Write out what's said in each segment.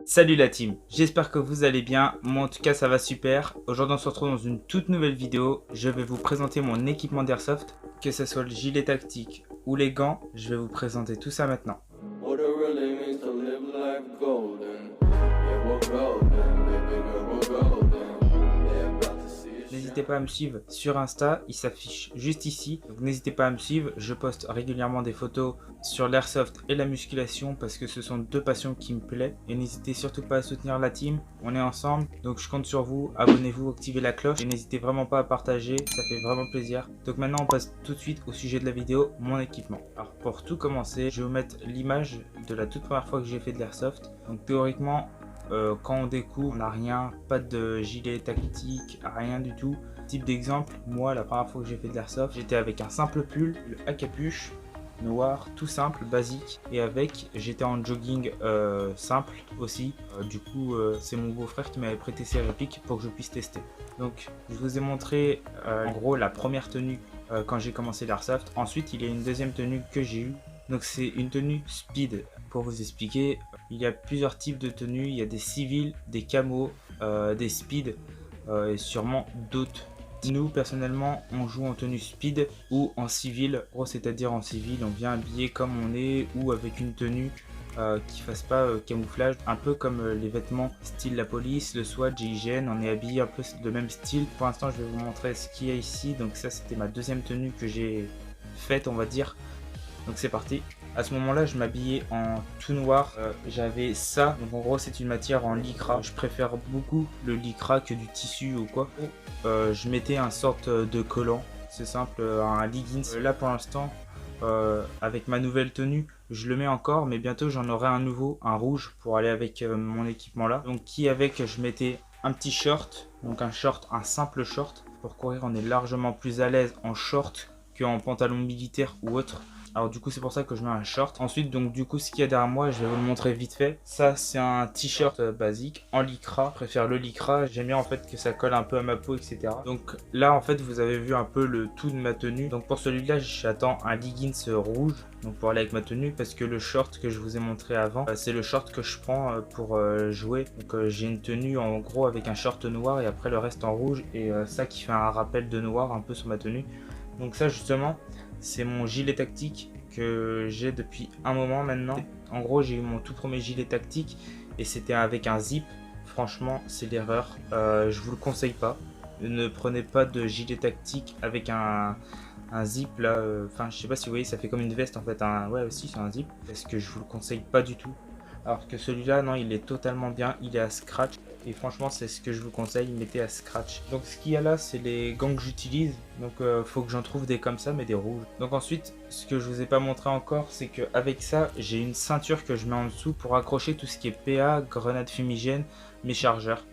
Salut la team, j'espère que vous allez bien, moi en tout cas ça va super. Aujourd'hui on se retrouve dans une toute nouvelle vidéo, je vais vous présenter mon équipement d'airsoft, que ce soit le gilet tactique ou les gants, je vais vous présenter tout ça maintenant. N'hésitez pas à me suivre sur Insta, il s'affiche juste ici. Donc n'hésitez pas à me suivre, je poste régulièrement des photos sur l'airsoft et la musculation parce que ce sont deux passions qui me plaisent. Et n'hésitez surtout pas à soutenir la team, on est ensemble. Donc je compte sur vous, abonnez-vous, activez la cloche et n'hésitez vraiment pas à partager, ça fait vraiment plaisir. Donc maintenant on passe tout de suite au sujet de la vidéo, mon équipement. Alors pour tout commencer, je vais vous mettre l'image de la toute première fois que j'ai fait de l'airsoft. Donc théoriquement, quand on découvre, on n'a rien, pas de gilet tactique, rien du tout. Type d'exemple, moi la première fois que j'ai fait de l'airsoft, j'étais avec un simple pull, à capuche, noir, tout simple, basique. Et avec, j'étais en jogging simple aussi. Du coup, c'est mon beau-frère qui m'avait prêté ses répliques pour que je puisse tester. Donc, je vous ai montré en gros la première tenue quand j'ai commencé l'airsoft. Ensuite, il y a une deuxième tenue que j'ai eue. Donc, c'est une tenue speed. Pour vous expliquer, il y a plusieurs types de tenues. Il y a des civils, des camos, des speed et sûrement d'autres. Nous personnellement on joue en tenue speed ou en civil, c'est-à-dire en civil on vient habillé comme on est ou avec une tenue qui fasse pas camouflage, un peu comme les vêtements style la police, le SWAT, GIGN, on est habillé un peu de même style. Pour l'instant je vais vous montrer ce qu'il y a ici, donc ça c'était ma deuxième tenue que j'ai faite on va dire, donc c'est parti. À ce moment là je m'habillais en tout noir, j'avais ça, donc en gros c'est une matière en lycra, je préfère beaucoup le lycra que du tissu ou quoi. Je mettais un sorte de collant, c'est simple, un leggings. Là pour l'instant avec ma nouvelle tenue je le mets encore, mais bientôt j'en aurai un nouveau, un rouge pour aller avec mon équipement là. Donc qui avec je mettais un petit short, donc un short, un simple short. Pour courir on est largement plus à l'aise en short qu'en pantalon militaire ou autre. Alors du coup c'est pour ça que je mets un short. Ensuite donc du coup ce qu'il y a derrière moi je vais vous le montrer vite fait. Ça c'est un t-shirt basique en lycra. Je préfère le lycra. J'aime bien en fait que ça colle un peu à ma peau etc. Donc là en fait vous avez vu un peu le tout de ma tenue. Donc pour celui-là j'attends un leggings rouge. Donc pour aller avec ma tenue parce que le short que je vous ai montré avant c'est le short que je prends pour jouer. Donc j'ai une tenue en gros avec un short noir et après le reste en rouge. Et ça qui fait un rappel de noir un peu sur ma tenue. Donc ça justement c'est mon gilet tactique que j'ai depuis un moment maintenant. En gros j'ai eu mon tout premier gilet tactique et c'était avec un zip. Franchement c'est l'erreur, je vous le conseille pas. Ne prenez pas de gilet tactique avec un zip là, enfin je sais pas si vous voyez ça fait comme une veste en fait, ouais aussi c'est un zip. Parce que je vous le conseille pas du tout. Alors que celui-là non il est totalement bien, il est à scratch. Et franchement c'est ce que je vous conseille, mettez à scratch. Donc ce qu'il y a là c'est les gants que j'utilise. Donc faut que j'en trouve des comme ça mais des rouges. Donc ensuite ce que je vous ai pas montré encore c'est que avec ça j'ai une ceinture que je mets en dessous pour accrocher tout ce qui est PA, grenades fumigènes, mes chargeurs.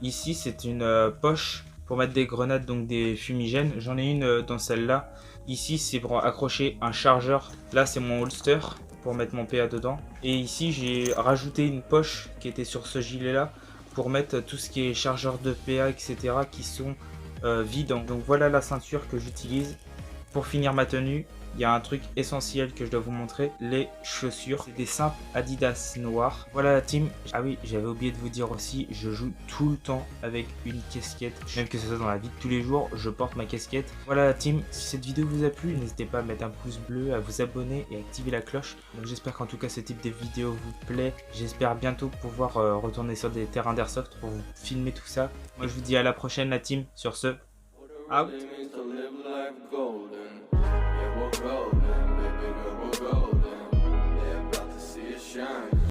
Ici c'est une poche pour mettre des grenades donc des fumigènes. J'en ai une dans celle-là. Ici c'est pour accrocher un chargeur. Là c'est mon holster pour mettre mon PA dedans. Et ici j'ai rajouté une poche qui était sur ce gilet là pour mettre tout ce qui est chargeur de PA etc qui sont vides. Donc voilà la ceinture que j'utilise. Pour finir ma tenue, il y a un truc essentiel que je dois vous montrer, les chaussures. C'est des simples Adidas noirs. Voilà la team. Ah oui, j'avais oublié de vous dire aussi, je joue tout le temps avec une casquette. Même que ce soit dans la vie de tous les jours, je porte ma casquette. Voilà la team, si cette vidéo vous a plu, n'hésitez pas à mettre un pouce bleu, à vous abonner et à activer la cloche. Donc j'espère qu'en tout cas ce type de vidéo vous plaît. J'espère bientôt pouvoir retourner sur des terrains d'airsoft pour vous filmer tout ça. Moi je vous dis à la prochaine la team. Sur ce, out. Golden.